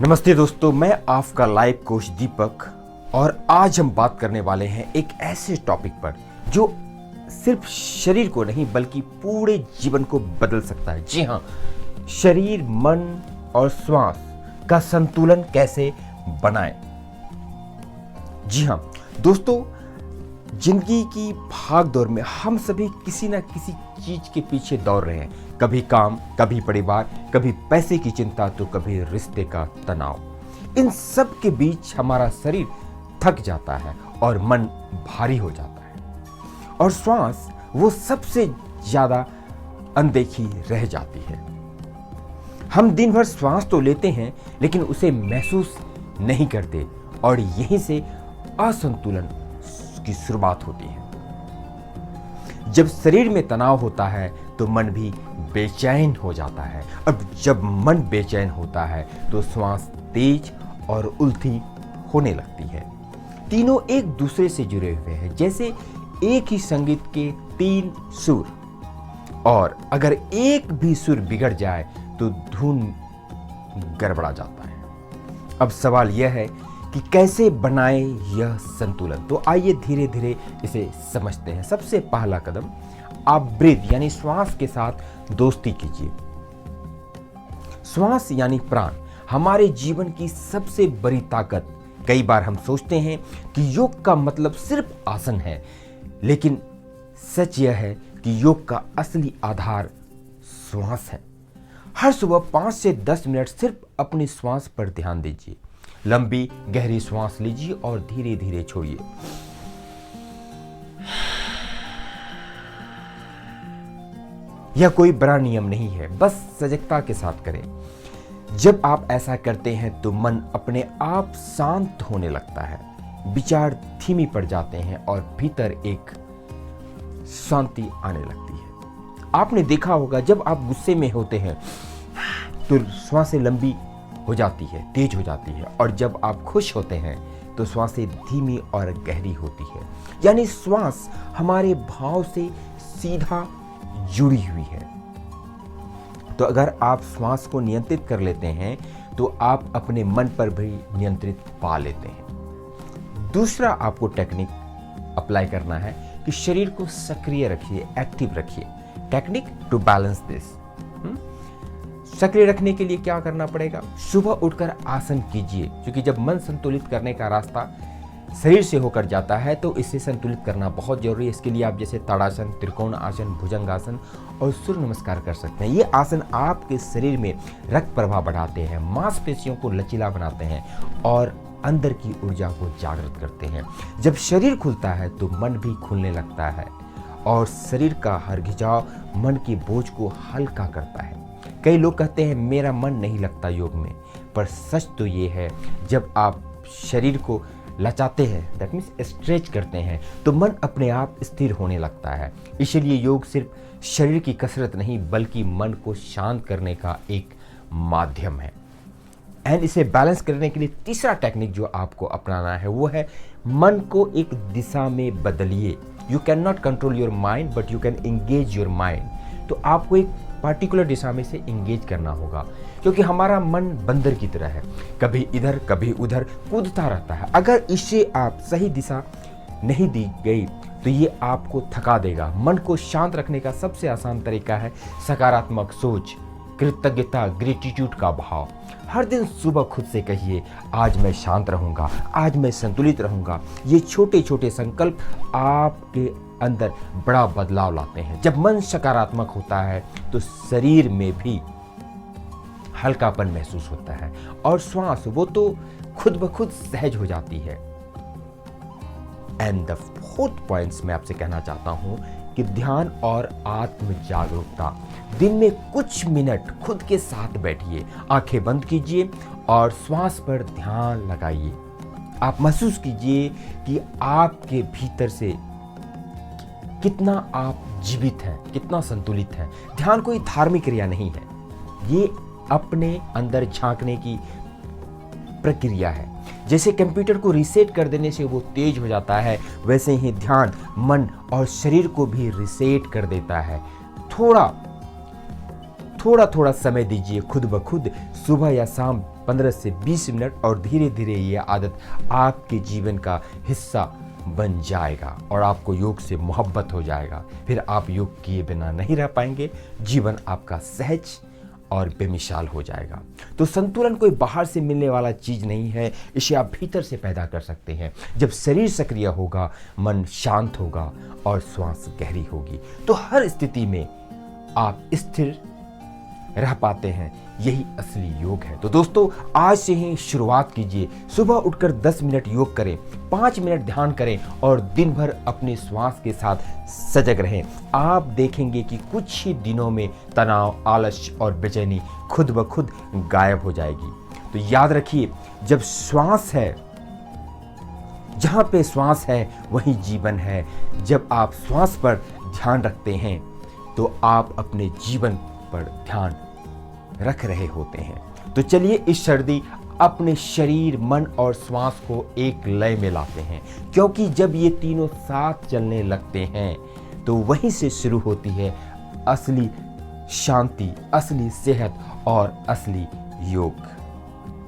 नमस्ते दोस्तों, मैं आपका लाइफ कोच दीपक और आज हम बात करने वाले हैं एक ऐसे टॉपिक पर जो सिर्फ शरीर को नहीं बल्कि पूरे जीवन को बदल सकता है। जी हाँ, शरीर, मन और श्वास का संतुलन कैसे बनाएं। जी हाँ दोस्तों, जिंदगी की भाग दौड़ में हम सभी किसी ना किसी चीज के पीछे दौड़ रहे हैं। कभी काम, कभी परिवार, कभी पैसे की चिंता, तो कभी रिश्ते का तनाव। इन सब के बीच हमारा शरीर थक जाता है और मन भारी हो जाता है और श्वास वो सबसे ज्यादा अनदेखी रह जाती है। हम दिन भर श्वास तो लेते हैं लेकिन उसे महसूस नहीं करते और यहीं से असंतुलन की शुरुआत होती है। जब शरीर में तनाव होता है तो मन भी बेचैन हो जाता है। अब जब मन बेचैन होता है तो श्वास तेज और उल्टी होने लगती है। तीनों एक दूसरे से जुड़े हुए हैं, जैसे एक ही संगीत के तीन सुर, और अगर एक भी सुर बिगड़ जाए तो धुन गड़बड़ा जाता है। अब सवाल यह है कि कैसे बनाएं यह संतुलन। तो आइए धीरे धीरे इसे समझते हैं। सबसे पहला कदम, आप ब्रीथ यानी श्वास के साथ दोस्ती कीजिए। श्वास यानी प्राण हमारे जीवन की सबसे बड़ी ताकत। कई बार हम सोचते हैं कि योग का मतलब सिर्फ आसन है, लेकिन सच यह है कि योग का असली आधार श्वास है। हर सुबह 5 से 10 मिनट सिर्फ अपनी श्वास पर ध्यान दीजिए। लंबी गहरी श्वास लीजिए और धीरे धीरे छोड़िए। यह कोई बड़ा नियम नहीं है, बस सजगता के साथ करें। जब आप ऐसा करते हैं तो मन अपने आप शांत होने लगता है, विचार धीमी पड़ जाते हैं और भीतर एक शांति आने लगती है। आपने देखा होगा जब आप गुस्से में होते हैं तो श्वासें लंबी हो जाती है, तेज हो जाती है, और जब आप खुश होते हैं तो श्वासें धीमी और गहरी होती है। यानी श्वास हमारे भाव से सीधा जुड़ी हुई है। तो अगर आप श्वास को नियंत्रित कर लेते हैं तो आप अपने मन पर भी नियंत्रित पा लेते हैं। दूसरा आपको टेक्निक अप्लाई करना है कि शरीर को सक्रिय रखिए, एक्टिव रखिए। Technique to balance this. सक्रिय रखने के लिए क्या करना पड़ेगा? सुबह उठकर आसन कीजिए, क्योंकि जब मन संतुलित करने का रास्ता शरीर से होकर जाता है तो इसे संतुलित करना बहुत जरूरी है। इसके लिए आप जैसे ताड़ासन, त्रिकोण आसन, भुजंगासन और सूर्य नमस्कार कर सकते हैं। ये आसन आपके शरीर में रक्त प्रवाह बढ़ाते हैं, मांसपेशियों को लचीला बनाते हैं और अंदर की ऊर्जा को जागृत करते हैं। जब शरीर खुलता है तो मन भी खुलने लगता है और शरीर का हर खिंचाव मन के बोझ को हल्का करता है। कई लोग कहते हैं मेरा मन नहीं लगता योग में, पर सच तो ये है जब आप शरीर को लचाते हैं, दैट मीन्स स्ट्रेच करते हैं, तो मन अपने आप स्थिर होने लगता है। इसलिए योग सिर्फ शरीर की कसरत नहीं बल्कि मन को शांत करने का एक माध्यम है। एंड इसे बैलेंस करने के लिए तीसरा टेक्निक जो आपको अपनाना है वो है मन को एक दिशा में बदलिए। You can not control your mind but you can engage your mind. तो आपको एक पार्टिकुलर दिशा में से एंगेज करना होगा, क्योंकि हमारा मन बंदर की तरह है, कभी इधर कभी उधर कूदता रहता है। अगर इसे आप सही दिशा नहीं दी गई तो ये आपको थका देगा। मन को शांत रखने का सबसे आसान तरीका है सकारात्मक सोच, कृतज्ञता, ग्रेटिट्यूड का भाव। हर दिन सुबह खुद से कहिए आज मैं शांत रहूंगा, आज मैं संतुलित रहूंगा। ये छोटे छोटे संकल्प आपके अंदर बड़ा बदलाव लाते हैं। जब मन सकारात्मक होता है तो शरीर में भी हल्कापन महसूस होता है और श्वास वो तो खुद ब खुद सहज हो जाती है। एंड द फोर्थ पॉइंट्स मैं आपसे कहना चाहता हूं कि ध्यान और आत्म जागरूकता। दिन में कुछ मिनट खुद के साथ बैठिए, आंखें बंद कीजिए और श्वास पर ध्यान लगाइए। आप महसूस कीजिए कि आपके भीतर से कितना आप जीवित हैं, कितना संतुलित हैं। ध्यान कोई धार्मिक क्रिया नहीं है, ये अपने अंदर झांकने की प्रक्रिया है। जैसे कंप्यूटर को रीसेट कर देने से वो तेज हो जाता है, वैसे ही ध्यान मन और शरीर को भी रीसेट कर देता है। थोड़ा थोड़ा समय दीजिए खुद ब खुद। सुबह या शाम 15 से 20 मिनट और धीरे धीरे ये आदत आपके जीवन का हिस्सा बन जाएगा और आपको योग से मोहब्बत हो जाएगा। फिर आप योग किए बिना नहीं रह पाएंगे, जीवन आपका सहज और बेमिसाल हो जाएगा। तो संतुलन कोई बाहर से मिलने वाला चीज नहीं है, इसे आप भीतर से पैदा कर सकते हैं। जब शरीर सक्रिय होगा, मन शांत होगा और श्वास गहरी होगी, तो हर स्थिति में आप स्थिर रह पाते हैं। यही असली योग है। तो दोस्तों, आज से ही शुरुआत कीजिए। सुबह उठकर 10 मिनट योग करें, 5 मिनट ध्यान करें और दिन भर अपने श्वास के साथ सजग रहें। आप देखेंगे कि कुछ ही दिनों में तनाव, आलस्य और बेचैनी खुद ब खुद गायब हो जाएगी। तो याद रखिए, जब श्वास है, जहां पे श्वास है वहीं जीवन है। जब आप श्वास पर ध्यान रखते हैं तो आप अपने जीवन पर ध्यान रख रहे होते हैं। तो चलिए इस सर्दी अपने शरीर, मन और श्वास को एक लय में लाते हैं, क्योंकि जब ये तीनों साथ चलने लगते हैं तो वहीं से शुरू होती है असली शांति, असली सेहत और असली योग।